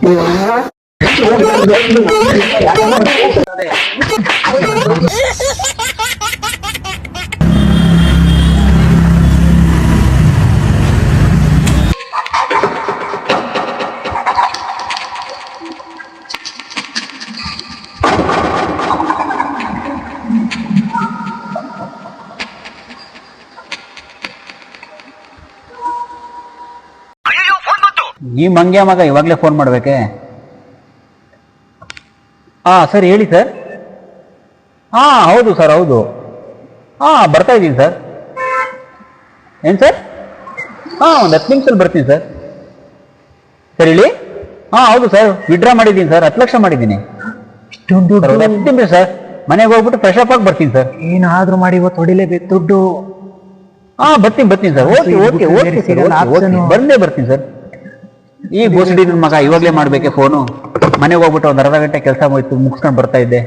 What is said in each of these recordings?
ಈ ಮಂಗ್ಯ ಮಗ ಇವಾಗಲೇ ಫೋನ್ ಮಾಡ್ಬೇಕೆ? ಸರ್ ಹೇಳಿ ಸರ್. ಹೌದು ಸರ್, ಹೌದು. ಬರ್ತಾ ಇದ್ದೀನಿ ಸರ್. ಏನು ಸರ್? ಒಂದು 10 ನಿಮಿಷದಲ್ಲಿ ಬರ್ತೀನಿ ಸರ್. ಸರ್ ಹೇಳಿ. ಹೌದು ಸರ್, ವಿಡ್ರಾ ಮಾಡಿದ್ದೀನಿ ಸರ್, 10 ಲಕ್ಷ ಮಾಡಿದ್ದೀನಿ. 10 ನಿಮಿಷ ಸರ್, ಮನೆಗೆ ಹೋಗ್ಬಿಟ್ಟು ಫ್ರೆಶ್ ಅಪ್ ಆಗಿ ಬರ್ತೀನಿ ಸರ್. ಏನಾದ್ರೂ ಮಾಡಿ ಇವತ್ತು ಹೊಡಿಲೇಬೇಕು ದುಡ್ಡು. ಬರ್ತೀನಿ ಸರ್. ಬರ್ತೀನಿ ಸರ್. ಈ ಬೋಸಡಿ ಮಗ ಇವಾಗಲೇ ಮಾಡ್ಬೇಕೆ ಫೋನು? ಮನೆಗೆ ಹೋಗ್ಬಿಟ್ಟು ಒಂದು ಅರ್ಧ ಗಂಟೆ ಕೆಲಸ ಮುಗಿಸ್ಕೊಂಡು ಬರ್ತಾ ಇದ್ದೆ.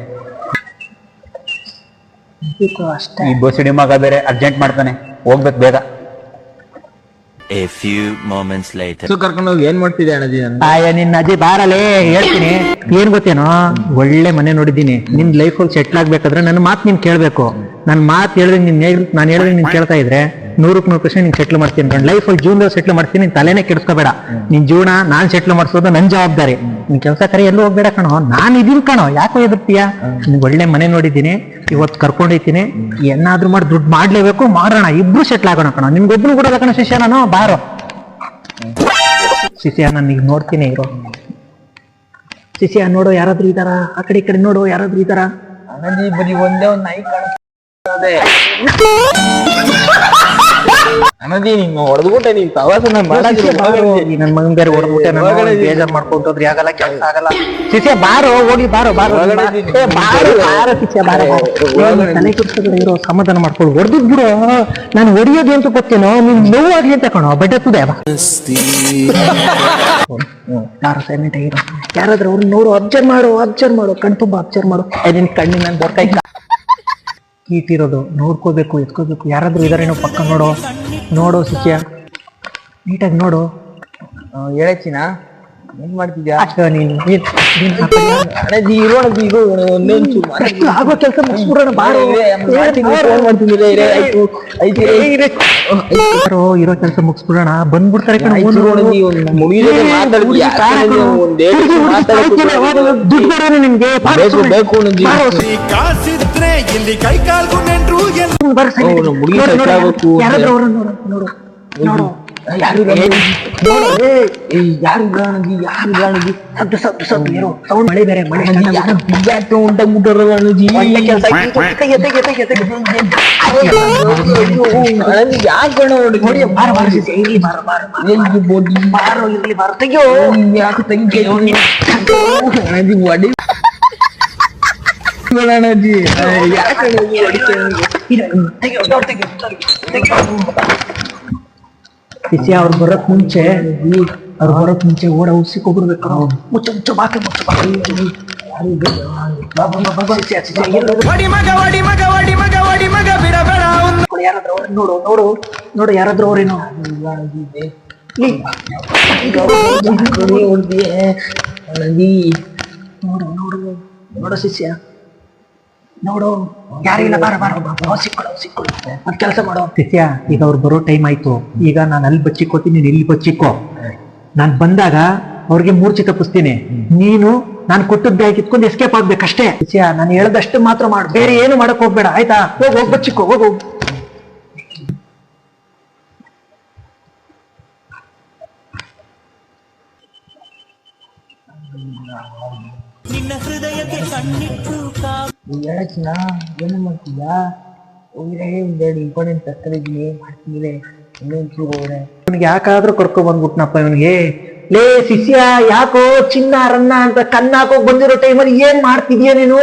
ಈ ಬೋಸಡಿ ಮಗ ಬೇರೆ ಅರ್ಜೆಂಟ್ ಮಾಡ್ತಾನೆ, ಹೋಗ್ಬೇಕು ಬೇಗ. A few moments later. ಕರ್ಕೊಂಡು ಹೋಗಿ ಏನ್ ಮಾಡ್ತಿದ್ದೆ ಅಣ್ಣಜಿ? ನಿನ್ನ ಅಜ್ಜಿ ಬಾರಲೇ ಹೇಳ್ತೀನಿ. ಏನ್ ಗೊತ್ತೇನೋ, ಒಳ್ಳೆ ಮನೆ ನೋಡಿದ್ದೀನಿ. ನಿನ್ ಲೈಫಲ್ಲಿ ಸೆಟ್ಲ್ ಆಗ್ಬೇಕಾದ್ರೆ ನನ್ನ ಮಾತು ನೀನ್ ಕೇಳ್ಬೇಕು. ನನ್ ಮಾತು ಹೇಳಿದ್ರೆ ನಾನು ಹೇಳಿದ್ರೆ ನೀನ್ ಕೇಳ್ತಾ ಇದ್ರೆ 100% ನೀನ್ ಸೆಟ್ಲ್ ಮಾಡ್ತೀನಿ. ಲೈಫಲ್ಲಿ ಜೀವನದಲ್ಲಿ ಸೆಟ್ಲ್ ಮಾಡ್ತೀನಿ. ನಿನ್ ತಲೆನೇ ಕೆಡಿಸ್ಕೋಬೇಡ. ನಿನ್ ಜೀವನ ನಾನ್ ಸೆಟ್ಲ್ ಮಾಡ್ಸೋದು ನನ್ ಜವಾಬ್ದಾರಿ. ನಿನ್ ಕೆಲಸ ಕರೆ ಎಲ್ಲೂ ಹೋಗ್ಬೇಡ ಕಣೋ. ನಾನು ಇದೀನಿ ಕಣೋ, ಯಾಕೋ ಎದುರ್ತೀಯ? ನಿನ್ ಒಳ್ಳೆ ಮನೆ ನೋಡಿದ್ದೀನಿ, ಇವತ್ತು ಕರ್ಕೊಂಡೈತೀನಿ. ಏನಾದ್ರೂ ಮಾಡಿ ದುಡ್ಡು ಮಾಡ್ಲೇಬೇಕು, ಮಾಡೋಣ, ಇಬ್ರು ಸೆಟ್ಲ್ ಆಗೋಣ ಕಣೋ. ನಿಮ್ಗೊಬ್ರು ಕೂಡ ಕಣ ಶಿಷ್ಯ. ನಾನು ಬಾರೋ ಶಿಷ್ಯ, ನಾನು ಈಗ ನೋಡ್ತೀನಿ. ಇರೋ ಶಿಷ್ಯ, ನೋಡು ಯಾರಾದ್ರೂ ಇದಾರ? ಆ ಕಡೆ ಈ ಕಡೆ ನೋಡು, ಯಾರಾದ್ರೂ ಇದಾರ? ಅಣ್ಣಜಿ ಬರೀ ಒಂದೇ ಒಂದು ನಾಯಿ ಕಾಣಿಸ್ತದೆ. ಅಣ್ಣಜಿ ನಿನ್ನ ಹೊಡೆದ್ಬಿಟ್ಟೆ, ನೀನ್ ಪ್ರವಾಸನ ನನ್ ಮಗನ್ ಬೇರೆ ಹೊಡೆದ್ಬಿಟ್ಟೆ. ಬೇಜಾರ್ ಮಾಡ್ಕೊಂಡ್ರಿ, ಆಗಲ್ಲ, ಕೆಲಸ ಆಗಲ್ಲ. ಶಿಷ್ಯ ಬಾರೋ, ಹೋಗಿ ಬಾರೋ ಬಾರೋ ಬಾರೋ ಶಿಷ್ಯ, ಬಾರೋ. ತಲೆ ಕುರ್ಸ್ತಾರೆ, ಇರೋ ಸಮಾಧಾನ ಮಾಡ್ಕೊಳ್ಳು. ಹೊಡೆದ್ ಬಿಡು. ನಾನು ಹೊಡಿಯೋದು ಅಂತ ಗೊತ್ತೇನೋ, ನೀನ್ ನೋವಾಗ್ಲಿ ಅಂತ ಕಣೋ. ಬಡ್ಡತ್ತದೆ ಯಾರು ಸೈಲೆಂಟ್ ಆಗಿರೋ. ಯಾರಾದ್ರೂ ಅವ್ರನ್ನ ನೋಡು, ಅಬ್ಸರ್ವ್ ಮಾಡು, ಕಣ್ ತುಂಬಾ ಅಬ್ಸರ್ವ್ ಮಾಡು. ನಿನ್ ಕಣ್ಣಿನ ನನ್ ಬರ್ತಾ ಇಲ್ಲ. ಕೀಟಿರೋದು ನೋಡ್ಕೋಬೇಕು, ಎತ್ಕೋಬೇಕು. ಯಾರಾದ್ರೂ ಇದಾರೇನೋ ಪಕ್ಕ ನೋಡು ಶಿಷ್ಯ, ನೀಟಾಗಿ ನೋಡು. ಹೇಳಚ್ಚಿನ ಏನ್ ಮಾಡ್ತಿದ್ಯಾ? ಅಣ್ಣಜಿ ಇರೋಣಜಿ, ಆಗೋ ಕೆಲಸ ಮುಗಿಸ್ಬಿಡೋಣ. ಬಾರೋ, ಇರೋ ಕೆಲಸ ಮುಗಿಸ್ಬಿಡೋಣ, ಬಂದ್ಬಿಡ್ತಾರೆ. ನಿಮ್ಗೆ ಯಾರಾದ್ರೂ ನೋಡು. ಯಾರು ಮಳೆ ಬೇರೆ, ಮಳೆ ಉಂಟಾಗ್ಬಿಟ್ಟಾರಜಿ. ಯಾಕೆ ತೆಗಿಯೋ, ಯಾಕೆ ತೆಗಿಯೋ ಅಣ್ಣಜಿ? ಶಿಷ್ಯ, ಅವ್ರು ಬರೋಕ್ ಮುಂಚೆ ಓಡ ಉಸಿಕೊಬಿಡ್ಬೇಕು. ಮುಚ್ಚು ಬಾಕಿ ಯಾರಾದ್ರೂ ನೋಡು, ಯಾರಾದ್ರೂ ಅವ್ರೇನು ನೋಡು ಶಿಷ್ಯ, ನೋಡು ಯಾರಿಲ್ಲ. ಸಿಕ್ಕೊಳ್ಳು. ಒಂದ್ ಕೆಲಸ ಮಾಡೋ ಶಿಷ್ಯ, ಈಗ ಅವ್ರು ಬರೋ ಟೈಮ್ ಆಯ್ತು. ಈಗ ನಾನು ಅಲ್ಲಿ ಬಚ್ಚಿಕ್ಕೋತೀನಿ, ನೀನು ಇಲ್ಲಿ ಬಚ್ಚಿಕ್ಕೋ. ನಾನ್ ಬಂದಾಗ ಅವ್ರಿಗೆ ಮೂರ್ಛೆ ತಪ್ಪಿಸ್ತೀನಿ. ನೀನು ನಾನು ಕೊಟ್ಟದ್ ಬ್ಯಾಗ್ ಕಿತ್ಕೊಂಡು ಎಸ್ಕೇಪ್ ಆಗ್ಬೇಕಷ್ಟೇ ಶಿಷ್ಯ. ನಾನು ಹೇಳದಷ್ಟು ಮಾತ್ರ ಮಾಡು, ಬೇರೆ ಏನು ಮಾಡಕ್ ಹೋಗ್ಬೇಡ, ಆಯ್ತಾ? ಹೋಗ್ ಬಚ್ಚಿಕ್ಕೋ, ಹೋಗು. ನಿನ್ನ ಹೃದಯಕ್ಕೆ ಕಣ್ಣಿಟ್ಟು ಹೇಳಚ್ಚಿನ ಏನು ಮಾಡ್ತೀಯಾ? ಇಂಪಾರ್ಟೆಂಟ್ ತರ್ಕರಿದ್ದೀನಿ, ಮಾಡ್ತೀನಿ. ಇವನಿಗೆ ಯಾಕಾದ್ರೂ ಕರ್ಕೊ ಬಂದ್ಬಿಟ್ನಪ್ಪ ಇವನಿಗೆ. ಲೇ ಶಿಷ್ಯ, ಯಾಕೋ ಚಿನ್ನ ರನ್ನ ಅಂತ ಕಣ್ಣ ಹಾಕೋಕ್ ಬಂದಿರೋ ಟೈಮಲ್ಲಿ ಏನ್ ಮಾಡ್ತಿದ್ಯಾ ನೀನು?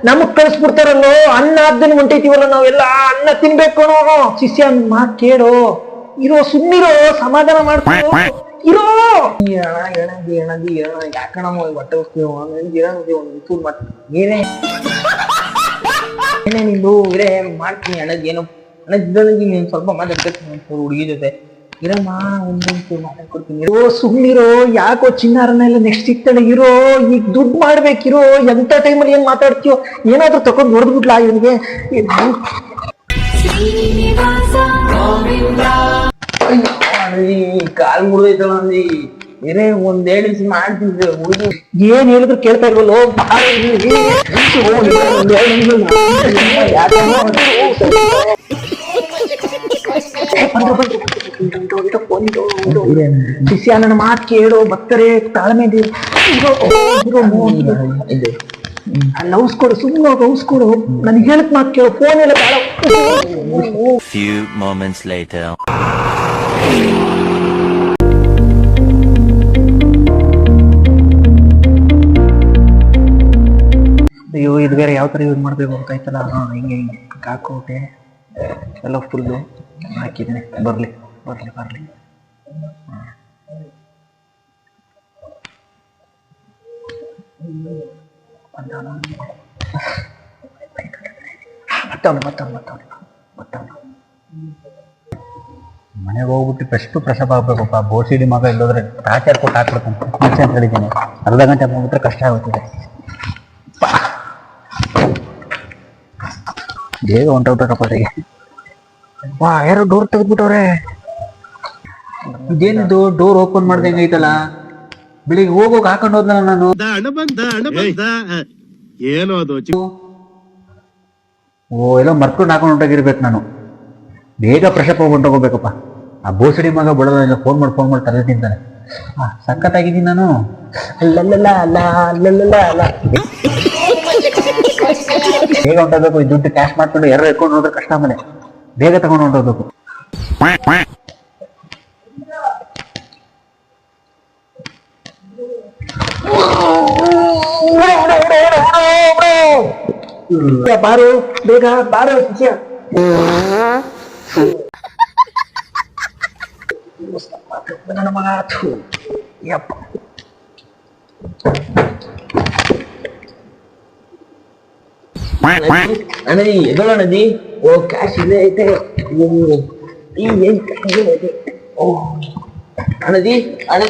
ನಮಗ್ ಕಳ್ಸ್ಬಿಡ್ತಾರಲ್ಲೋ, ಅನ್ನ ಅದ್ದನ್ ಹೊಂಟೈತಿವಲ್ಲ ನಾವೆಲ್ಲ, ಅನ್ನ ತಿನ್ಬೇಕು. ಶಿಷ್ಯ ಮಾತ್ ಕೇಳು, ಇರೋ ಸುಮ್ನಿರೋ, ಸಮಾಧಾನ ಮಾಡ್ಕೋ, ಇರೋ. ಯಾಕಣ ಹೊಟ್ಟೆ ಏನೇ ನಿಂದು ಮಾಡ್ತೀನಿ ಅಣ್ಣಜಿ. ಏನೋ ಅಣ್ಣಜಿ, ನೀನು ಸ್ವಲ್ಪ ಮಾತಾಡ್ಬೇಕು ಹುಡುಗಿ ಜೊತೆ. ಇರಮ್ಮ ಒಂದೊಂದು ಮಾತಾಡ್ಕೊಡ್ತೀನಿ. ಓ ಸುಮ್ನಿರೋ, ಯಾಕೋ ಚಿನ್ನಾರನ ಎಲ್ಲ ನೆಕ್ಸ್ಟ್ ಸಿಗ್ತಾಳೆ ಇರೋ, ಈಗ ದುಡ್ಡು ಮಾಡ್ಬೇಕಿರೋ, ಎಂತ ಟೈಮಲ್ಲಿ ಏನ್ ಮಾತಾಡ್ತೀಯೋ, ಏನಾದ್ರೂ ತಕೊಂಡ್ ಹೊಡೆದ್ಬಿಟ್ಲಾ ಇವನಿಗೆ. ಕಾಲ್ ಮುರಿದೈತಲ್ಲ ಅಂದಿ. ಇರೇ ಒಂದ್ 2 ನಿಮಿಷ ಮಾಡ್ತಿದ್ದೆ ಹುಡುಗಿ. ಏನ್ ಹೇಳಿದ್ರು ಕೇಳ್ತಾ ಇಲ್ವಲ್ಲೋ. ಶಿಷ್ಯ ನನ್ನ ಮಾತು ಕೇಳು, ಬತ್ತರೆ ತಾಳ್ಮೆ ಲವ್ಸ್ ಕೊಡು, ಸುಮ್ಮನೆ ಲವ್ಸ್ ಕೊಡು, ನನ್ಗೆ ಹೇಳಕ್ ಮಾತು ಕೇಳು, ಫೋನ್ ಎಲ್ಲ ಬೇಡ. Few moments later. ಅಯ್ಯೋ ಇದು ಬೇರೆ ಯಾವ ತರ ಯೂಸ್ ಮಾಡ್ಬೇಕು ಅಂತ ಆಯ್ತಲ್ಲ. ಹಿಂಗೆ ಹಾಕೋಟೆ ಎಲ್ಲ ಫುಲ್ಲು ಹಾಕಿದ್ದೀನಿ. ಬರ್ಲಿ ಬರ್ಲಿ ಬರ್ಲಿ. ಮನೆಗೆ ಹೋಗ್ಬಿಟ್ಟು ಫಸ್ಟ್ ಪ್ರಸವ ಆಗ್ಬೇಕಪ್ಪ. ಬೋಸಿಡಿ ಮಗ ಇಲ್ಲೋದ್ರೆ ಟಾರ್ಚರ್ ಕೊಟ್ಟು ಹಾಕ್ಬಿಡ್ತಾನೆ ಅಂತ ಹೇಳಿದ್ದೀನಿ. ಅರ್ಧ ಗಂಟೆ ಹೋಗ್ಬಿಟ್ರೆ ಕಷ್ಟ ಆಗುತ್ತಿದೆ. ಬೇಗ ಹೊಂಟೋಗ್ಬೇಕಪ್ಪ ಅಲ್ಲಿಗೆ. ವಾ, ಯಾರೋ ಡೋರ್ ತೆಗೆದ್ಬಿಟ್ಟವ್ರೆ. ಇದೇನಿದು ಡೋರ್ ಓಪನ್ ಮಾಡ್ದೆ ಹೆಂಗೈತಲ್ಲ. ಬೆಳಿಗ್ಗೆ ಹೋಗೋಗಿ ಹಾಕೊಂಡು ಹೋದ್ನಲ್ಲ ನಾನು. ಏನು ಅದು? ಓ ಎಲ್ಲ ಮರ್ಕೊಂಡು ಹಾಕೊಂಡು ಹೊಂಟೋಗಿರ್ಬೇಕು ನಾನು. ಬೇಗ ಫ್ರೆಶಪ್ ಹೋಗಿ ಹೊಂಟೋಗ್ಬೇಕಪ್ಪ. ಆ ಬೋಸಡಿ ಮಗ ಬಿಡೋದಿಲ್ಲ, ಫೋನ್ ಮಾಡಿ ತಲೆ ತಿಂತಾನೆ. ಸಖತ್ತಾಗಿದ್ದೀನಿ ನಾನು. ಬೇಗ ಹೊಂಟೋಗ್ಬೇಕು. ಈ ದುಡ್ಡು ಕ್ಯಾಶ್ ಮಾಡ್ಕೊಂಡು ಯಾರು ಎತ್ಕೊಂಡು ಹೋದ್ರೆ ಕಷ್ಟ. ಆಮೇಲೆ ಬೇಗ ತಗೊಂಡು ಹೊಂಟೋಗ್ಬೇಕು. ಬಾರು ಬೇಗ ಬಾರು ಶಿಷ್ಯ. ನನ್ನ ಮಗ ಯಪ್ಪ. ಅಣ್ಣದಿ ಎದೋಣದಿ. ಓ ಕ್ಯಾಶ್ ಇದೆ ಐತೆ. ಈ ಏನ್ ಕ್ಯಾಶ್ ಐತೆ. ಓ ಅಣ್ಣದಿ ಅಣ್ಣ